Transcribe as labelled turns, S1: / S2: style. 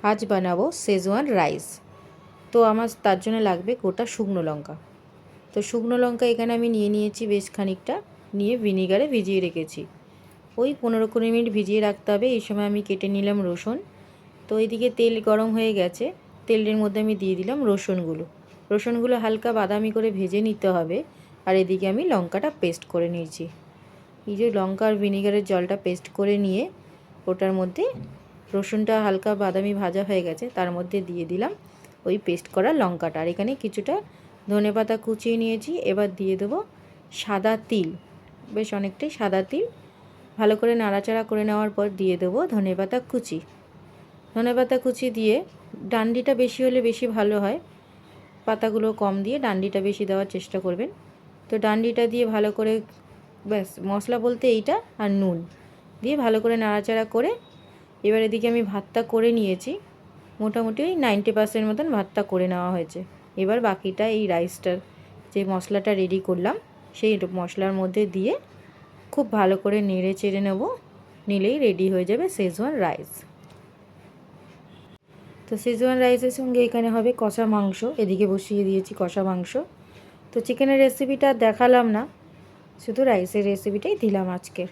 S1: আজ বানাবো schezwan rice. তো আমার তার জন্য লাগবে গোটা শুকনো লঙ্কা। তো শুকনো লঙ্কা এখানে আমি নিয়েছি বেশ খানিকটা, নিয়ে ভিনিগারে ভিজিয়ে রেখেছি। ওই 15-20 মিনিট ভিজিয়ে রাখতে হবে। এই সময় আমি কেটে নিলাম রসুন। তো এইদিকে তেল গরম হয়ে গেছে, তেলের মধ্যে আমি দিয়ে দিলাম রসুনগুলো হালকা বাদামি করে ভেজে নিতে হবে। আর এদিকে আমি লঙ্কাটা পেস্ট করে নিয়েছি। এই যে লঙ্কা আর ভিনিগারের জলটা পেস্ট করে নিয়ে ওটার মধ্যে রসুনটা হালকা বাদামি ভাজা হয়ে গেছে, তার মধ্যে দিয়ে দিলাম ওই পেস্ট করা লঙ্কাটা। আর এখানে কিছুটা ধনেপাতা কুচিয়ে নিয়েছি। এবার দিয়ে দেবো সাদা তিল, বেশ অনেকটাই সাদা তিল। ভালো করে নাড়াচাড়া করে নেওয়ার পর দিয়ে দেবো ধনেপাতা কুচি দিয়ে, ডান্ডিটা বেশি হলে বেশি ভালো হয়, পাতাগুলো কম দিয়ে ডান্ডিটা বেশি দেওয়ার চেষ্টা করবেন। তো ডান্ডিটা দিয়ে ভালো করে, ব্যাস মশলা বলতে এইটা আর নুন দিয়ে ভালো করে নাড়াচাড়া করে এবার এদিকে আমি ভাতটা করে নিয়েছি। মোটামুটি ওই 90% মতন ভাতটা করে নেওয়া হয়েছে। এবার বাকিটা এই রাইসটার যে মশলাটা রেডি করলাম সেই মশলার মধ্যে দিয়ে খুব ভালো করে নেড়ে চেড়ে নেব, নিলেই রেডি হয়ে যাবে শেজওয়ান রাইস। তো শেজওয়ান রাইসের সঙ্গে এখানে হবে কষা মাংস, এদিকে বসিয়ে দিয়েছি কষা মাংস। তো চিকেনের রেসিপিটা দেখালাম না, শুধু রাইসের রেসিপিটাই দিলাম আজকের।